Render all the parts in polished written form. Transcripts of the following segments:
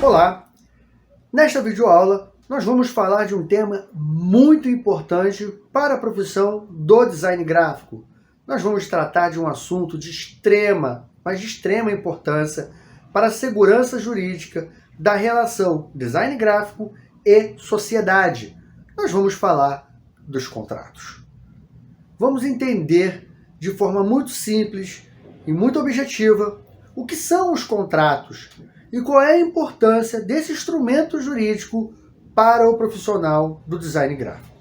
Olá! Nesta videoaula, nós vamos falar de um tema muito importante para a profissão do design gráfico. Nós vamos tratar de um assunto de extrema, mas de extrema importância para a segurança jurídica da relação design gráfico e sociedade. Nós vamos falar dos contratos. Vamos entender de forma muito simples e muito objetiva o que são os contratos e qual é a importância desse instrumento jurídico para o profissional do design gráfico.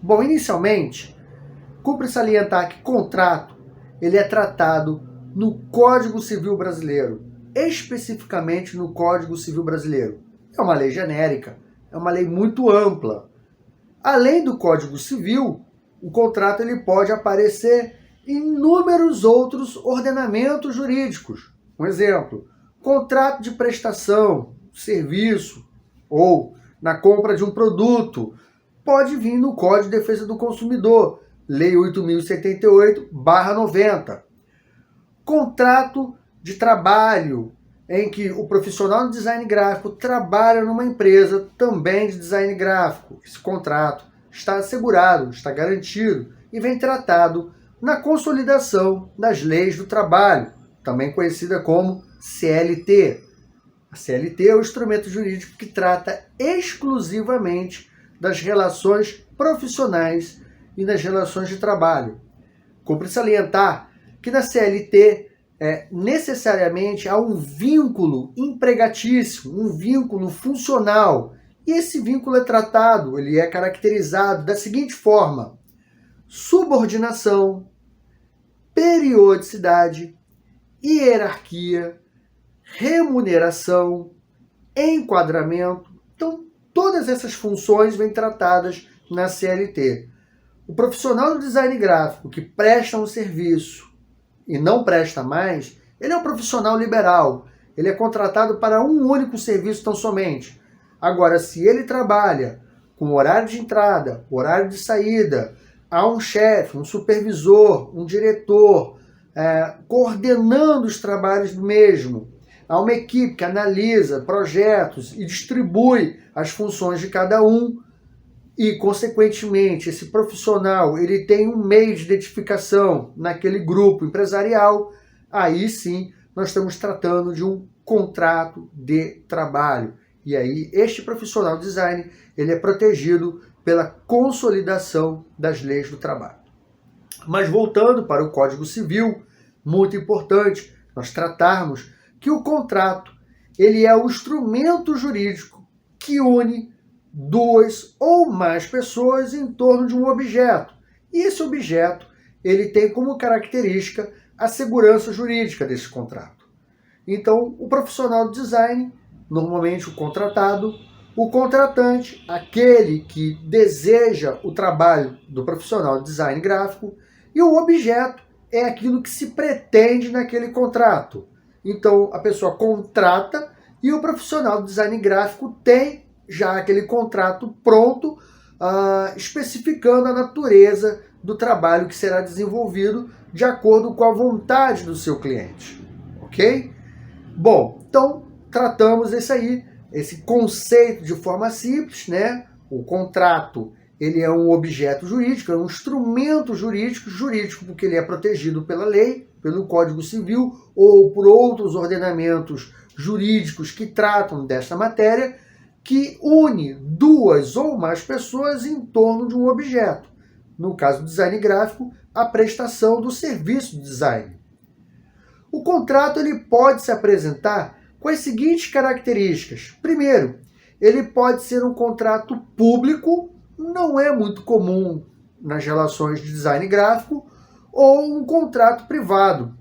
Bom, inicialmente, cumpre salientar que contrato ele é tratado no Código Civil Brasileiro, especificamente no Código Civil Brasileiro. É uma lei genérica, é uma lei muito ampla. Além do Código Civil, o contrato ele pode aparecer em inúmeros outros ordenamentos jurídicos. Um exemplo, contrato de prestação, serviço ou na compra de um produto pode vir no Código de Defesa do Consumidor, Lei 8.078/90. Contrato de trabalho, em que o profissional de design gráfico trabalha numa empresa também de design gráfico. Esse contrato está assegurado, está garantido e vem tratado na consolidação das leis do trabalho, também conhecida como CLT. A CLT é o instrumento jurídico que trata exclusivamente das relações profissionais e das relações de trabalho. Cumpre salientar que na CLT necessariamente há um vínculo empregatício, um vínculo funcional. E esse vínculo é tratado, ele é caracterizado da seguinte forma: subordinação, periodicidade, hierarquia, remuneração, enquadramento. Então, todas essas funções vêm tratadas na CLT. O profissional do design gráfico que presta um serviço e não presta mais, ele é um profissional liberal. Ele é contratado para um único serviço tão somente. Agora, se ele trabalha com horário de entrada, horário de saída, há um chefe, um supervisor, um diretor, coordenando os trabalhos do mesmo, há uma equipe que analisa projetos e distribui as funções de cada um, e, consequentemente, esse profissional ele tem um meio de identificação naquele grupo empresarial, aí sim nós estamos tratando de um contrato de trabalho. E aí este profissional de design ele é protegido pela consolidação das leis do trabalho. Mas voltando para o Código Civil, muito importante nós tratarmos que o contrato ele é o instrumento jurídico que une duas ou mais pessoas em torno de um objeto. E esse objeto ele tem como característica a segurança jurídica desse contrato. Então, o profissional de design, normalmente o contratado, o contratante, aquele que deseja o trabalho do profissional de design gráfico, e o objeto é aquilo que se pretende naquele contrato. Então, a pessoa contrata e o profissional de design gráfico tem já aquele contrato pronto, especificando a natureza do trabalho que será desenvolvido de acordo com a vontade do seu cliente. Ok? Bom, então tratamos esse conceito de forma simples, né? O contrato ele é um objeto jurídico, é um instrumento jurídico porque ele é protegido pela lei, pelo Código Civil ou por outros ordenamentos jurídicos que tratam desta matéria, que une duas ou mais pessoas em torno de um objeto. No caso do design gráfico, a prestação do serviço de design. O contrato ele pode se apresentar com as seguintes características. Primeiro, ele pode ser um contrato público, não é muito comum nas relações de design gráfico, ou um contrato privado.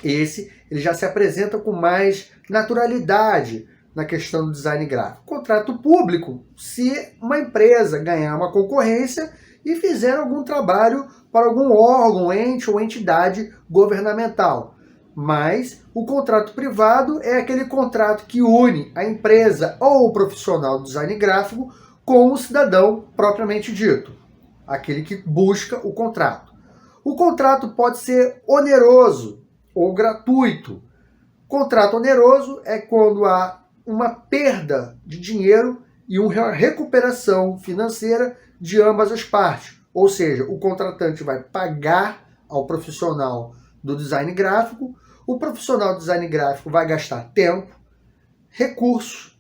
Esse ele já se apresenta com mais naturalidade na questão do design gráfico. Contrato público, se uma empresa ganhar uma concorrência e fizer algum trabalho para algum órgão, ente ou entidade governamental. Mas o contrato privado é aquele contrato que une a empresa ou o profissional do design gráfico com o cidadão propriamente dito, aquele que busca o contrato. O contrato pode ser oneroso ou gratuito. Contrato oneroso é quando há uma perda de dinheiro e uma recuperação financeira de ambas as partes. Ou seja, o contratante vai pagar ao profissional do design gráfico, o profissional do design gráfico vai gastar tempo, recursos,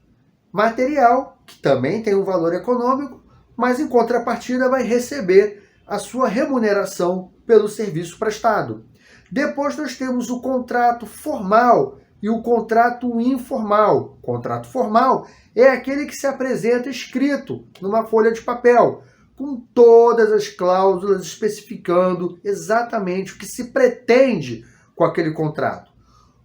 material, que também tem um valor econômico, mas em contrapartida vai receber a sua remuneração pelo serviço prestado. Depois nós temos o contrato formal e o contrato informal. O contrato formal é aquele que se apresenta escrito numa folha de papel, com todas as cláusulas especificando exatamente o que se pretende com aquele contrato.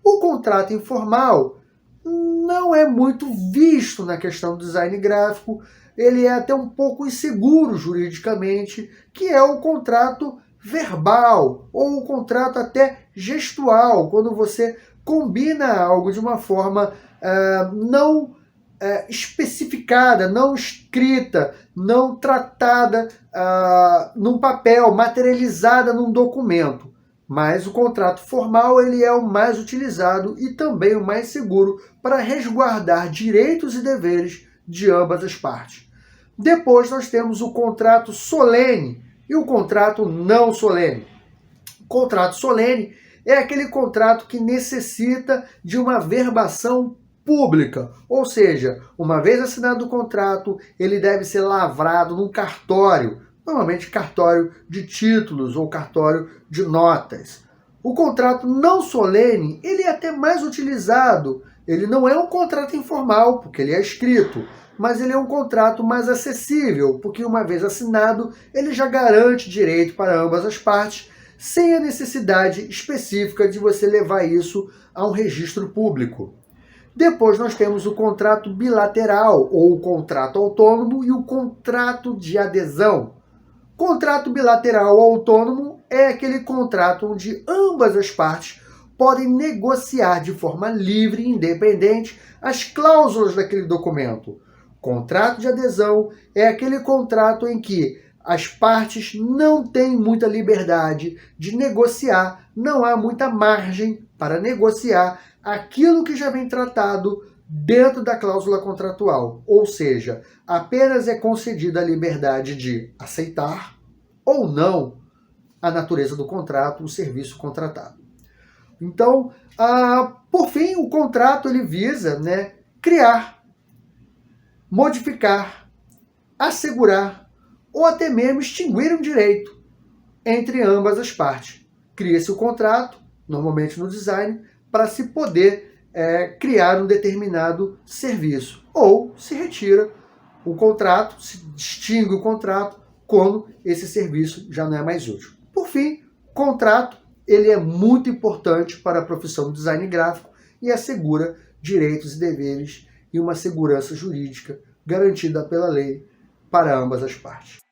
O contrato informal não é muito visto na questão do design gráfico, ele é até um pouco inseguro juridicamente, que é o contrato verbal ou o contrato até gestual, quando você combina algo de uma forma não especificada, não escrita, não tratada num papel, materializada num documento. Mas o contrato formal ele é o mais utilizado e também o mais seguro para resguardar direitos e deveres de ambas as partes. Depois nós temos o contrato solene e o contrato não solene. O contrato solene é aquele contrato que necessita de uma verbação pública, ou seja, uma vez assinado o contrato, ele deve ser lavrado num cartório, normalmente cartório de títulos ou cartório de notas. O contrato não solene, ele é até mais utilizado, ele não é um contrato informal, porque ele é escrito, mas ele é um contrato mais acessível, porque uma vez assinado, ele já garante direito para ambas as partes, sem a necessidade específica de você levar isso a um registro público. Depois nós temos o contrato bilateral, ou o contrato autônomo, e o contrato de adesão. Contrato bilateral autônomo é aquele contrato onde ambas as partes podem negociar de forma livre e independente as cláusulas daquele documento. Contrato de adesão é aquele contrato em que as partes não têm muita liberdade de negociar, não há muita margem para negociar aquilo que já vem tratado dentro da cláusula contratual, ou seja, apenas é concedida a liberdade de aceitar ou não a natureza do contrato, o serviço contratado. Então, por fim, o contrato ele visa criar, modificar, assegurar ou até mesmo extinguir um direito entre ambas as partes. Cria-se o contrato, normalmente no design, para se poder criar um determinado serviço. Ou se retira o contrato, se extingue o contrato, quando esse serviço já não é mais útil. Por fim, o contrato ele é muito importante para a profissão do design gráfico e assegura direitos e deveres e uma segurança jurídica garantida pela lei para ambas as partes.